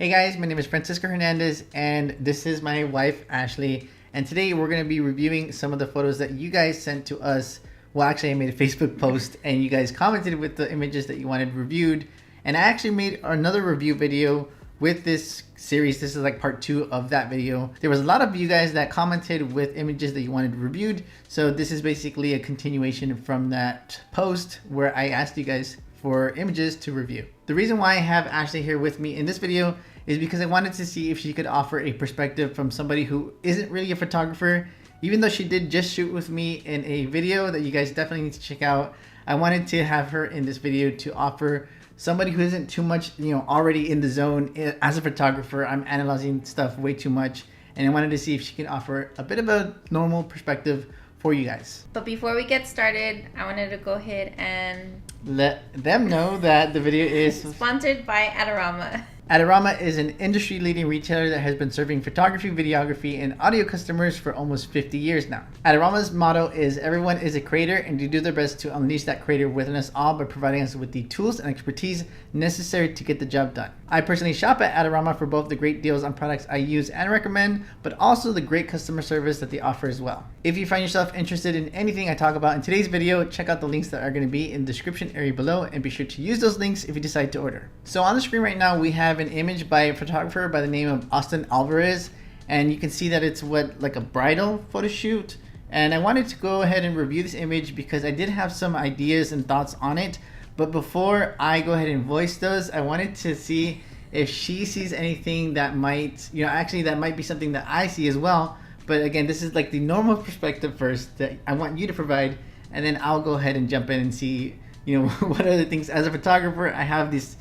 Hey guys, my name is Francisco Hernandez and this is my wife Ashley, and today we're going to be reviewing some of the photos that you guys sent to us. Well, actually I made a Facebook post and you guys commented with the images that you wanted reviewed, and I actually made another review video with this series. This is like part 2 of that video. There was a lot of you guys that commented with images that you wanted reviewed, so this is basically a continuation from that post where I asked you guys for images to review. The reason why I have Ashley here with me in this video is because I wanted to see if she could offer a perspective from somebody who isn't really a photographer. Even though she did just shoot with me in a video that you guys definitely need to check out, I wanted to have her in this video to offer somebody who isn't too much, already in the zone. As a photographer, I'm analyzing stuff way too much, and I wanted to see if she can offer a bit of a normal perspective for you guys. But before we get started, I wanted to go ahead and let them know that the video is sponsored by Adorama. Adorama is an industry-leading retailer that has been serving photography, videography, and audio customers for almost 50 years now. Adorama's motto is everyone is a creator, and they do their best to unleash that creator within us all by providing us with the tools and expertise necessary to get the job done. I personally shop at Adorama for both the great deals on products I use and recommend, but also the great customer service that they offer as well. If you find yourself interested in anything I talk about in today's video, check out the links that are going to be in the description area below, and be sure to use those links if you decide to order. So on the screen right now, we have an image by a photographer by the name of Alvarez, and you can see that it's like a bridal photo shoot. And I wanted to go ahead and review this image because I did have some ideas and thoughts on it, but before I go ahead and voice those, I wanted to see if she sees anything that might, actually that might be something that I see as well. But again, this is like the normal perspective first that I want you to provide, and then I'll go ahead and jump in and see, what other things. As a photographer, I have these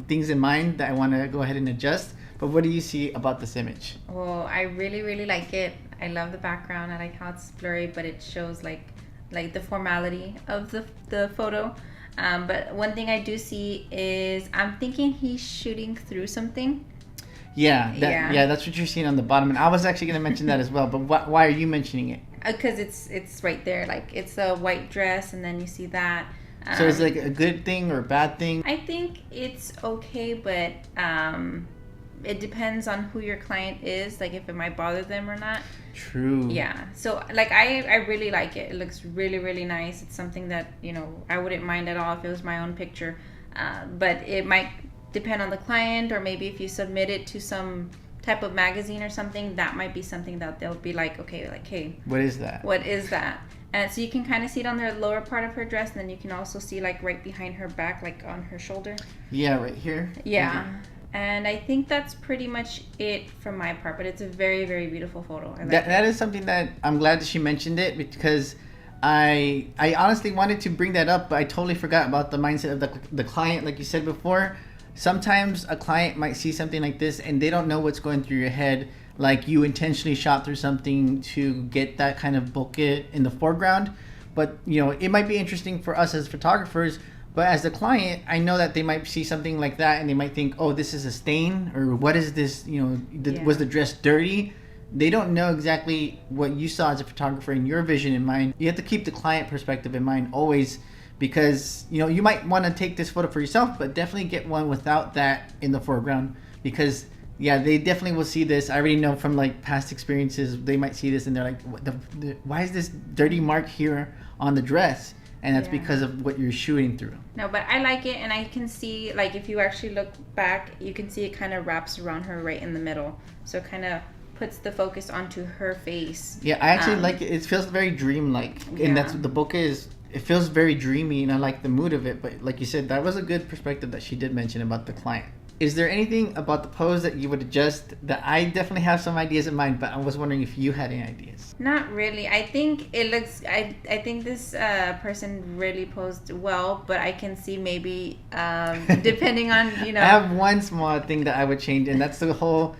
things in mind that I want to go ahead and adjust. But what do you see about this image? Well, I really like it. I love the background. I like how it's blurry, but it shows like the formality of the photo. But one thing I do see is I'm thinking he's shooting through something. Yeah, that's what you're seeing on the bottom. And I was actually going to mention that as well. But why are you mentioning it? Because it's right there. Like, it's a white dress, and then you see that. So it's like a good thing or a bad thing? I think it's okay, but it depends on who your client is, like if it might bother them or not. True. Yeah. So like I really like it. It looks really nice. It's something that, I wouldn't mind at all if it was my own picture. But it might depend on the client, or maybe if you submit it to some type of magazine or something, that might be something that they'll be like, okay, like, hey, what is that? What is that? And so you can kind of see it on the lower part of her dress, and then you can also see like right behind her back, like on her shoulder. Yeah, right here. Yeah. And I think that's pretty much it from my part, but it's a very beautiful photo. I like that is something that I'm glad that she mentioned it, because I honestly wanted to bring that up, but I totally forgot about the mindset of the client. Like you said before, sometimes a client might see something like this and they don't know what's going through your head. Like, you intentionally shot through something to get that kind of bokeh in the foreground, but it might be interesting for us as photographers. But as the client, I know that they might see something like that and they might think, oh, this is a stain, or what is this? Was the dress dirty? They don't know exactly what you saw as a photographer in your vision in mind. You have to keep the client perspective in mind always, because you might want to take this photo for yourself, but definitely get one without that in the foreground, because they definitely will see this. I already know from like past experiences, they might see this and they're like, why is this dirty mark here on the dress? And that's because of what you're shooting through. No, but I like it, and I can see, like, if you actually look back, you can see it kind of wraps around her right in the middle. So it kind of puts the focus onto her face. Yeah, I actually like it. It feels very dreamlike. And that's what the bokeh is. It feels very dreamy, and I like the mood of it. But like you said, that was a good perspective that she did mention about the client. Is there anything about the pose that you would adjust? That I definitely have some ideas in mind, but I was wondering if you had any ideas. Not really. I think it looks. I think this person really posed well, but I can see maybe depending on I have one small thing that I would change, and that's the whole.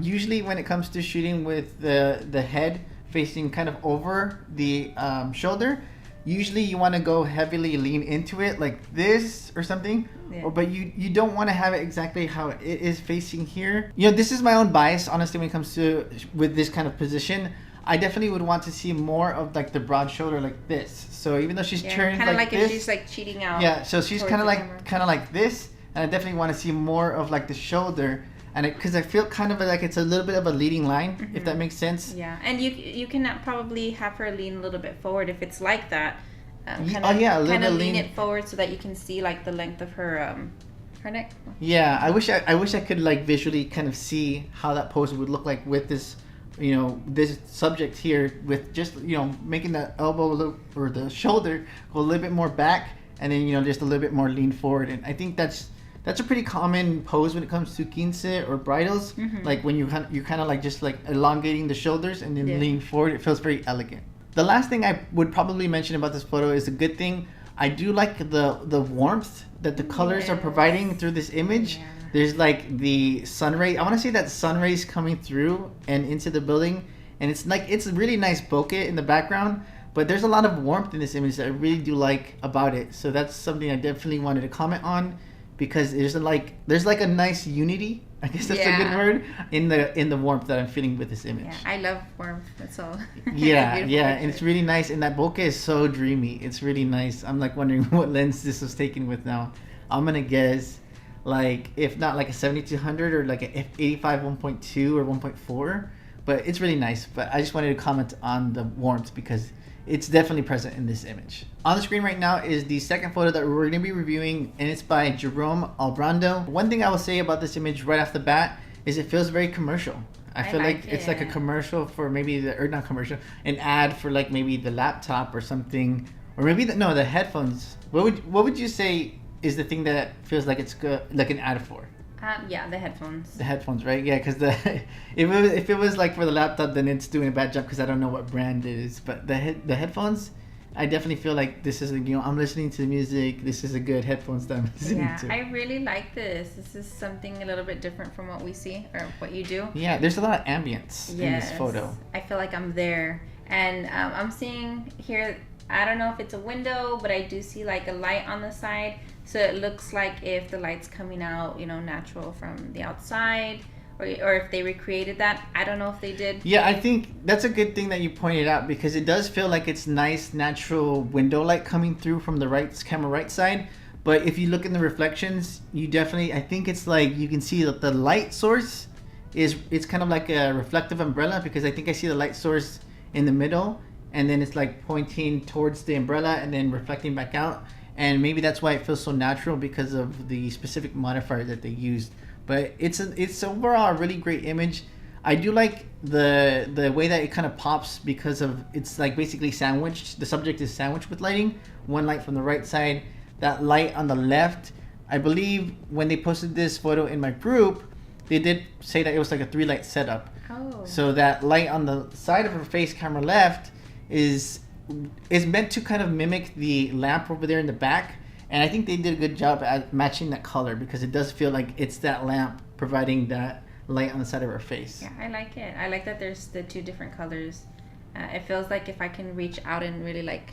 Usually, when it comes to shooting with the head facing kind of over the shoulder, usually you want to go heavily lean into it like this or something. But you don't want to have it exactly how it is facing here. This is my own bias, honestly, when it comes to with this kind of position. I definitely would want to see more of like the broad shoulder like this. So even though she's turned kind of like this, if she's like cheating out. Yeah, so she's kind of like this, and I definitely want to see more of like the shoulder and because I feel kind of like it's a little bit of a leading line, if that makes sense. Yeah, and you can probably have her lean a little bit forward if it's like that. Kind of lean it forward so that you can see like the length of her neck. Yeah, I wish I could like visually kind of see how that pose would look like with this, this subject here, with just making that elbow or the shoulder go a little bit more back, and then just a little bit more lean forward. And I think that's a pretty common pose when it comes to 15 or bridals. Like when you're kind of like just like elongating the shoulders and then leaning forward, it feels very elegant. The last thing I would probably mention about this photo is a good thing. I do like the warmth that the colors are providing through this image. Yeah. There's like the sun ray. I want to say that sun rays coming through and into the building, and it's a really nice bokeh in the background. But there's a lot of warmth in this image that I really do like about it. So that's something I definitely wanted to comment on, because there's like a nice unity, I guess that's a good word, in the warmth that I'm feeling with this image. Yeah, I love warmth. That's all. Yeah, and it's really nice, and that bokeh is so dreamy. It's really nice. I'm like wondering what lens this was taken with now. I'm gonna guess, like, if not like a 7200 or like a f85 1.2 or 1.4, but it's really nice. But I just wanted to comment on the warmth because it's definitely present in this image. On the screen right now is the second photo that we're going to be reviewing, and it's by Jerome Albondo. One thing I will say about this image right off the bat is it feels very commercial. I feel like it's like a commercial for maybe not commercial, an ad for like maybe the laptop or something, or maybe the headphones. What would you say is the thing that feels like it's good, like an ad for? Yeah, the headphones. The headphones, right? Yeah, because if it was like for the laptop, then it's doing a bad job because I don't know what brand it is. But the headphones, I definitely feel like this is I'm listening to music. This is a good headphones that I'm listening to. Yeah, I really like this. This is something a little bit different from what we see or what you do. Yeah, there's a lot of ambience in this photo. I feel like I'm there, and I'm seeing here. I don't know if it's a window, but I do see like a light on the side. So it looks like if the light's coming out, natural from the outside, or if they recreated that. I don't know if they did. Yeah, I think that's a good thing that you pointed out, because it does feel like it's nice, natural window light coming through from the camera right side. But if you look in the reflections, I think it's like you can see that the light source it's kind of like a reflective umbrella, because I think I see the light source in the middle, and then it's like pointing towards the umbrella and then reflecting back out. And maybe that's why it feels so natural, because of the specific modifier that they used. But it's overall a really great image. I do like the way that it kind of pops, because of it's like basically sandwiched. The subject is sandwiched with lighting. One light from the right side, that light on the left. I believe when they posted this photo in my group, they did say that it was like a 3-light setup. Oh. So that light on the side of her face, camera left, is meant to kind of mimic the lamp over there in the back, and I think they did a good job at matching that color, because it does feel like it's that lamp providing that light on the side of her face. Yeah, I like it. I like that there's the two different colors. It feels like if I can reach out and really like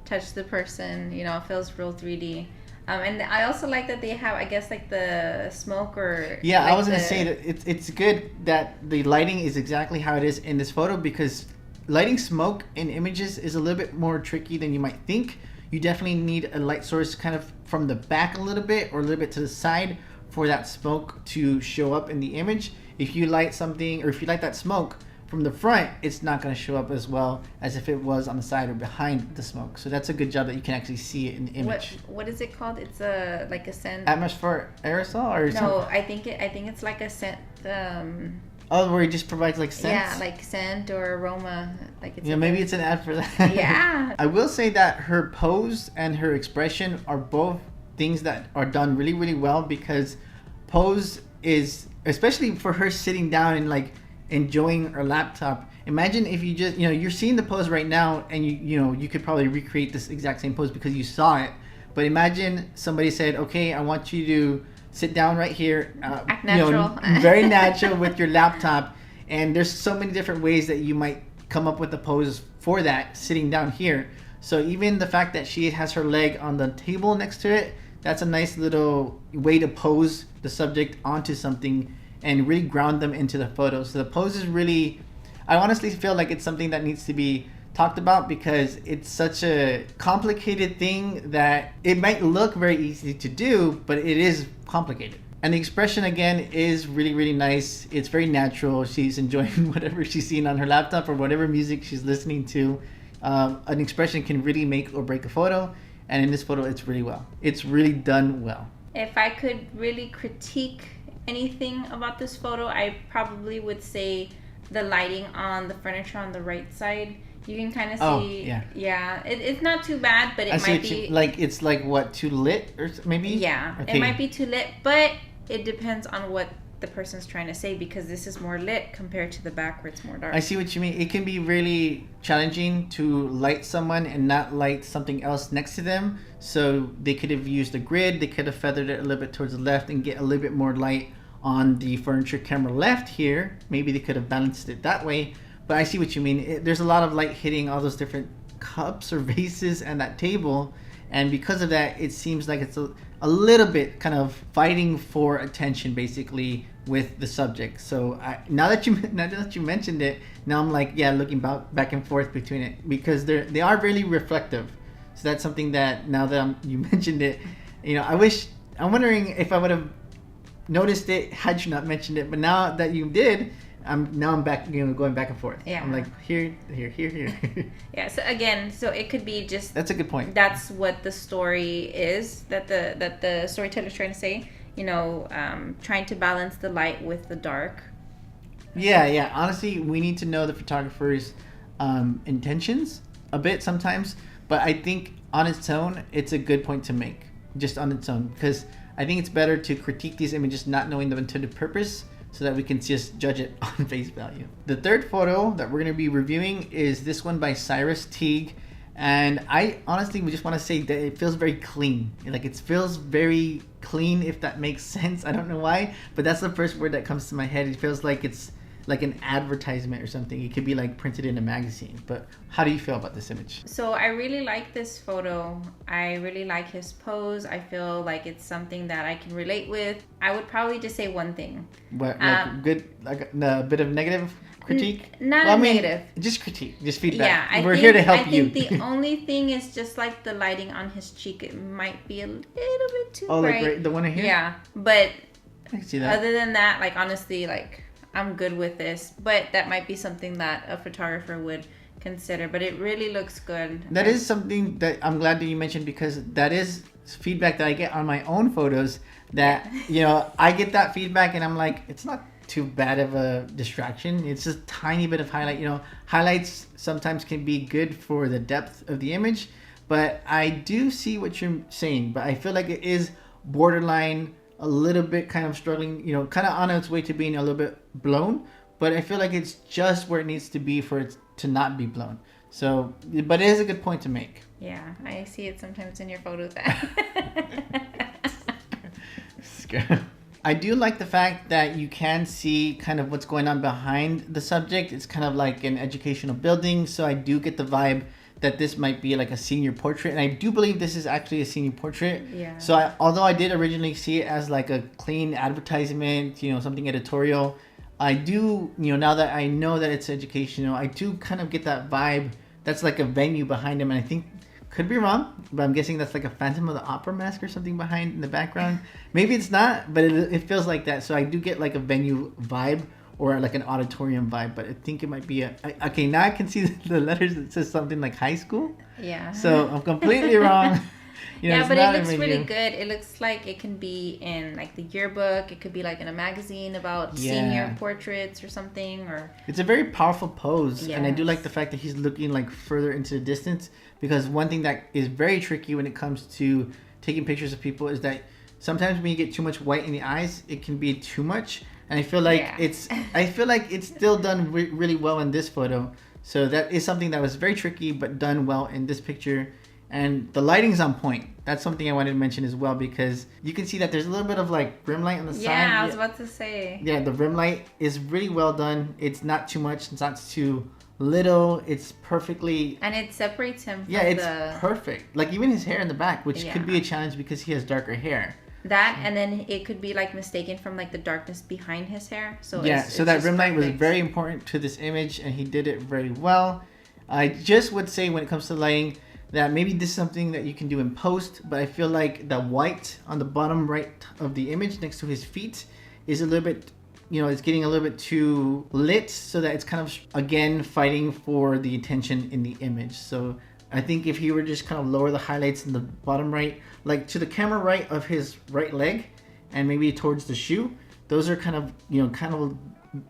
touch the person, it feels real 3D. And I also like that they have, I guess, like the smoke or... Yeah, like I was going to say that it's good that the lighting is exactly how it is in this photo, because lighting smoke in images is a little bit more tricky than you might think. You definitely need a light source kind of from the back a little bit, or a little bit to the side, for that smoke to show up in the image. If you light something, or if you light that smoke from the front, it's not going to show up as well as if it was on the side or behind the smoke. So that's a good job that you can actually see it in the image. What is it called? It's like a scent. Atmospheric aerosol or something? No, I think it's like a scent. Where it just provides like scents? Yeah, like scent or aroma. Like it's maybe it's an ad for that. Yeah. I will say that her pose and her expression are both things that are done really, really well, because pose is, especially for her sitting down and like enjoying her laptop. Imagine if you just, you're seeing the pose right now, and you could probably recreate this exact same pose because you saw it. But imagine somebody said, okay, I want you to sit down right here, act natural. Very natural with your laptop. And there's so many different ways that you might come up with a pose for that sitting down here. So even the fact that she has her leg on the table next to it, that's a nice little way to pose the subject onto something and really ground them into the photo. So the pose is really, I honestly feel like it's something that needs to be talked about, because it's such a complicated thing that it might look very easy to do, but it is complicated. And the expression again is really, really nice. It's very natural. She's enjoying whatever she's seeing on her laptop or whatever music she's listening to. An expression can really make or break a photo. And in this photo, it's really done well. If I could really critique anything about this photo, I probably would say the lighting on the furniture on the right side. You can kind of see, it's not too bad, but it might be it's like what, too lit or maybe? Yeah, okay. It might be too lit, but it depends on what the person's trying to say, because this is more lit compared to the back where it's more dark. I see what you mean. It can be really challenging to light someone and not light something else next to them. So they could have used a grid. They could have feathered it a little bit towards the left and get a little bit more light on the furniture camera left here. Maybe they could have balanced it that way. But I see what you mean. There's a lot of light hitting all those different cups or vases and that table. And because of that, it seems like it's a little bit kind of fighting for attention, basically, with the subject. So now that you mentioned it, now I'm like, looking back and forth between it, because they are really reflective. So that's something that now that you mentioned it, I'm wondering if I would have noticed it had you not mentioned it. But now that you did, I'm back, going back and forth. Yeah. I'm like here. Yeah. So again, it could be just. That's a good point. That's what the story is that the storyteller's trying to say. Trying to balance the light with the dark. Yeah. Honestly, we need to know the photographer's intentions a bit sometimes, but I think on its own, it's a good point to make, just on its own, because I think it's better to critique these images not knowing the intended purpose, so that we can just judge it on face value. The third photo that we're going to be reviewing is this one by Cyrus Teague. And I honestly just want to say that it feels very clean. It feels very clean, if that makes sense. I don't know why, but that's the first word that comes to my head. It feels like it's like an advertisement or something. It could be like printed in a magazine. But how do you feel about this image? So I really like this photo. I really like his pose. I feel like it's something that I can relate with. I would probably just say one thing. What, a bit of negative critique? Negative. Just critique, just feedback. Yeah, We're here to help you. I think the only thing is just like the lighting on his cheek. It might be a little bit too bright. Like the one here? Yeah, but I can see that. Other than that, honestly, I'm good with this, but that might be something that a photographer would consider. But it really looks good. That is something that I'm glad that you mentioned, because that is feedback that I get on my own photos. That I get that feedback, and I'm like, it's not too bad of a distraction. It's just a tiny bit of highlight. Highlights sometimes can be good for the depth of the image, but I do see what you're saying. But I feel like it is borderline, a little bit kind of struggling, kind of on its way to being a little bit blown, but I feel like it's just where it needs to be for it to not be blown. So, but it is a good point to make. Yeah, I see it sometimes in your photos. I do like the fact that you can see kind of what's going on behind the subject. It's kind of like an educational building, so I do get the vibe that this might be like a senior portrait, and I do believe this is actually a senior portrait. Yeah. So although I did originally see it as like a clean advertisement, something editorial, I do, now that I know that it's educational, I do kind of get that vibe. That's like a venue behind him, and I think, could be wrong, but I'm guessing that's like a Phantom of the Opera mask or something behind in the background. Maybe it's not, but it feels like that. So I do get like a venue vibe, or like an auditorium vibe, but I think it might be okay, now I can see the letters that says something like high school. Yeah. So I'm completely wrong. But it looks really good. It looks like it can be in like the yearbook. It could be like in a magazine about senior portraits or something. Or it's a very powerful pose. Yes. And I do like the fact that he's looking like further into the distance, because one thing that is very tricky when it comes to taking pictures of people is that sometimes when you get too much white in the eyes, it can be too much. And I feel like it's still done really well in this photo. So that is something that was very tricky, but done well in this picture. And the lighting's on point. That's something I wanted to mention as well, because you can see that there's a little bit of like rim light on the side. Yeah, I was about to say. Yeah, the rim light is really well done. It's not too much. It's not too little. It's perfectly. And it separates him from it's perfect. Like even his hair in the back, which could be a challenge because he has darker hair. That, and then it could be like mistaken from like the darkness behind his hair. So so that rim light was very important to this image, and he did it very well. I just would say when it comes to lighting, that maybe this is something that you can do in post, but I feel like the white on the bottom right of the image next to his feet is a little bit, it's getting a little bit too lit, so that it's kind of, again, fighting for the attention in the image. So I think if he were just kind of lower the highlights in the bottom right, like to the camera right of his right leg, and maybe towards the shoe, those are kind of,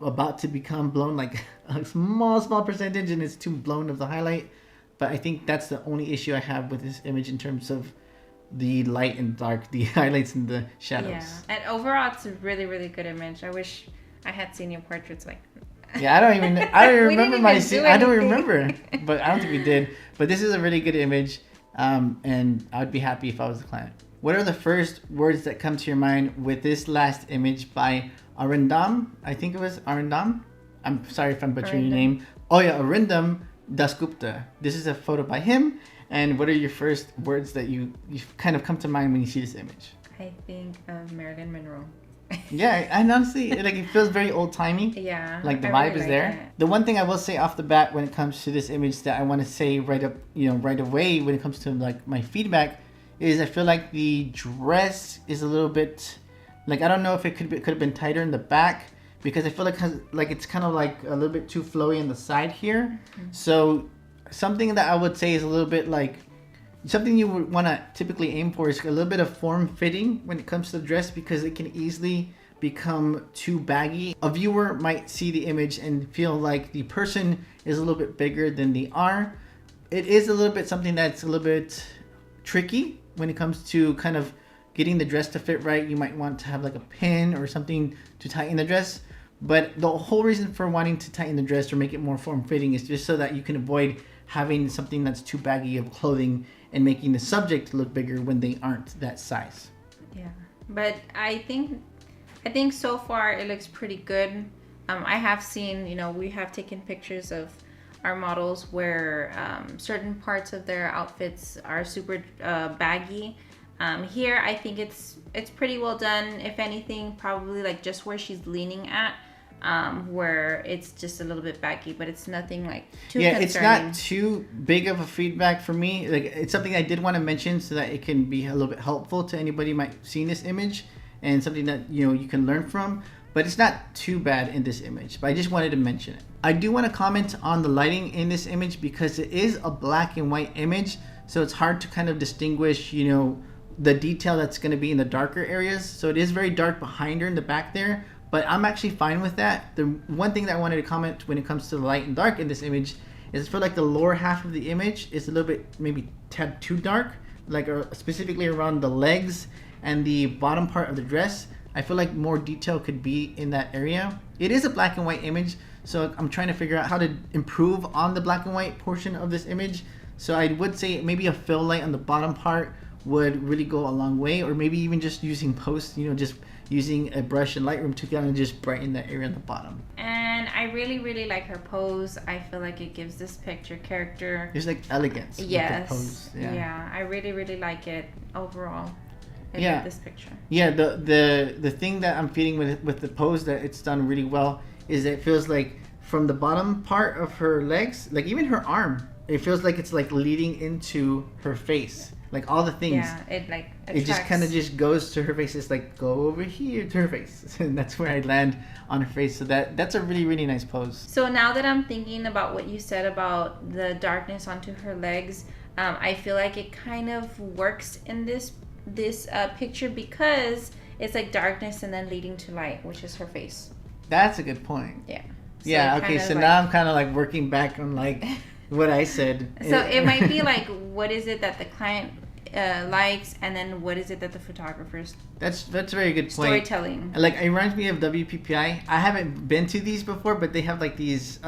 about to become blown, like a small percentage, and it's too blown of the highlight. But I think that's the only issue I have with this image in terms of the light and dark, the highlights and the shadows. Yeah, and overall, it's a really, really good image. I wish I had seen your portraits. Like, yeah, I don't remember my scene. I don't remember, anything. but I don't think we did. But this is a really good image, and I would be happy if I was the client. What are the first words that come to your mind with this last image by Arundham? I think it was Arundham. I'm sorry if I'm butchering your name. Oh yeah, Arundham Dasgupta. This is a photo by him. And what are your first words that you kind of come to mind when you see this image? I think of Marilyn Monroe. Yeah, and honestly, it feels very old-timey. Yeah. Like the vibe is there. It. The one thing I will say off the bat when it comes to this image that I want to say right away when it comes to like my feedback is I feel like the dress is a little bit, like, I don't know if it could have been tighter in the back, because I feel like it's kind of like a little bit too flowy on the side here. Mm-hmm. So something that I would say is a little bit like, something you would want to typically aim for is a little bit of form fitting when it comes to the dress, because it can easily become too baggy. A viewer might see the image and feel like the person is a little bit bigger than they are. It is a little bit something that's a little bit tricky when it comes to kind of getting the dress to fit right. You might want to have like a pin or something to tighten the dress. But the whole reason for wanting to tighten the dress or make it more form-fitting is just so that you can avoid having something that's too baggy of clothing and making the subject look bigger when they aren't that size. Yeah, but I think so far it looks pretty good. I have seen, we have taken pictures of our models where certain parts of their outfits are super baggy. Here, I think it's pretty well done. If anything, probably like just where she's leaning at, where it's just a little bit baggy, but it's nothing like too concerning. It's not too big of a feedback for me. Like, it's something I did want to mention so that it can be a little bit helpful to anybody who might have seen this image, and something that you can learn from. But it's not too bad in this image. But I just wanted to mention it. I do want to comment on the lighting in this image, because it is a black and white image, so it's hard to kind of distinguish, the detail that's going to be in the darker areas. So it is very dark behind her in the back there, but I'm actually fine with that. The one thing that I wanted to comment when it comes to the light and dark in this image is I feel like the lower half of the image is a little bit maybe tad too dark, like specifically around the legs and the bottom part of the dress. I feel like more detail could be in that area. It is a black and white image, so I'm trying to figure out how to improve on the black and white portion of this image. So I would say maybe a fill light on the bottom part would really go a long way, or maybe even just using post, just using a brush and Lightroom to kind of just brighten that area at the bottom. And I really, really like her pose. I feel like it gives this picture character. There's like elegance. Yes. With the pose. Yeah, I really, really like it overall. I love this picture. Yeah, the thing that I'm feeling with the pose that it's done really well is that it feels like from the bottom part of her legs, like even her arm, it feels like it's like leading into her face. Like all the things. Yeah, it like attracts. It just kind of just goes to her face. It's like, go over here to her face. And that's where I land on her face. So that's a really, really nice pose. So now that I'm thinking about what you said about the darkness onto her legs, I feel like it kind of works in this picture, because it's like darkness and then leading to light, which is her face. That's a good point. Yeah. So yeah, okay, so now I'm kind of like working back on like what I said. So it might be like, what is it that the client likes, and then what is it that the photographers... That's a very good point. Storytelling. Like, it reminds me of WPPI. I haven't been to these before, but they have like these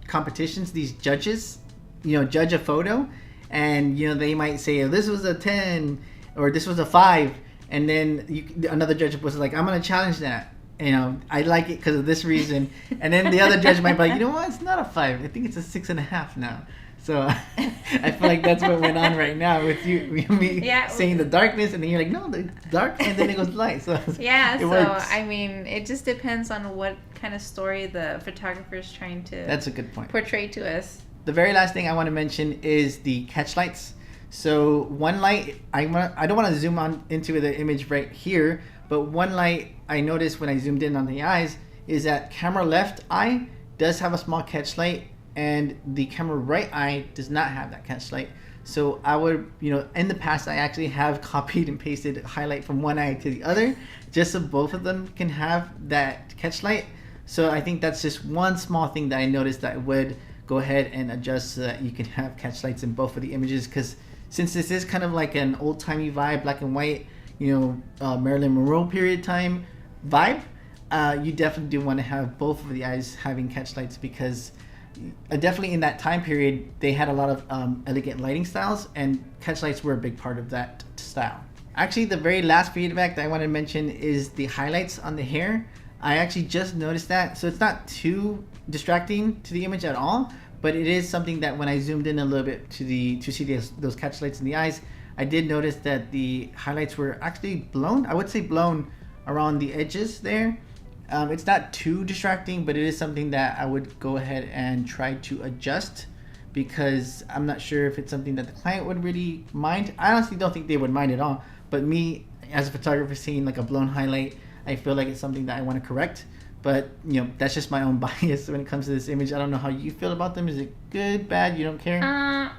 competitions, these judges, judge a photo, and they might say, oh, this was a 10 or this was a 5, and then another judge was like, I'm gonna challenge that. I like it because of this reason. And then the other judge might be like, you know what? It's not a 5. I think it's a 6.5 now. So I feel like that's what went on right now with me saying the darkness, and then you're like, no, the dark, and then it goes light. So yeah, it works. I mean, it just depends on what kind of story the photographer is trying to. That's a good point. Portray to us. The very last thing I want to mention is the catch lights. So one light, I don't want to zoom on into the image right here, but one light I noticed when I zoomed in on the eyes is that camera left eye does have a small catch light, and the camera right eye does not have that catch light. So I would, in the past I actually have copied and pasted highlight from one eye to the other, just so both of them can have that catch light. So I think that's just one small thing that I noticed that I would go ahead and adjust so that you can have catch lights in both of the images, because since this is kind of like an old-timey vibe, black and white, Marilyn Monroe period time vibe, you definitely do want to have both of the eyes having catch lights, because definitely in that time period they had a lot of elegant lighting styles, and catch lights were a big part of that style. Actually, the very last feedback that I want to mention is the highlights on the hair. I actually just noticed that, so it's not too distracting to the image at all, but it is something that when I zoomed in a little bit to see those catch lights in the eyes, I did notice that the highlights were actually blown. I would say blown around the edges there. It's not too distracting, but it is something that I would go ahead and try to adjust, because I'm not sure if it's something that the client would really mind. I honestly don't think they would mind at all, but me as a photographer seeing like a blown highlight, I feel like it's something that I want to correct. But that's just my own bias when it comes to this image. I don't know how you feel about them. Is it good, bad? You don't care?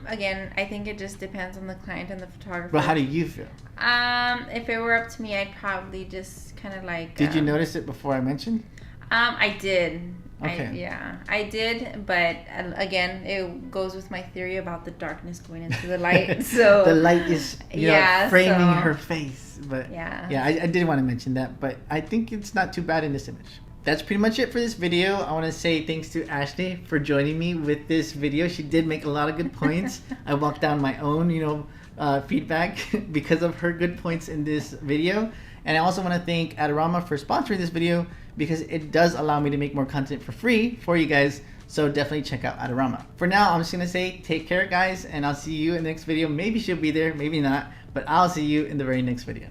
Again, I think it just depends on the client and the photographer. But how do you feel? If it were up to me, I'd probably just kind of like. Did you notice it before I mentioned? I did. Okay. I did, but again, it goes with my theory about the darkness going into the light. So the light is framing her face. But I did want to mention that, but I think it's not too bad in this image. That's pretty much it for this video. I want to say thanks to Ashley for joining me with this video. She did make a lot of good points. I walked down my own, feedback because of her good points in this video. And I also want to thank Adorama for sponsoring this video, because it does allow me to make more content for free for you guys. So definitely check out Adorama. For now, I'm just going to say take care, guys, and I'll see you in the next video. Maybe she'll be there, maybe not, but I'll see you in the very next video.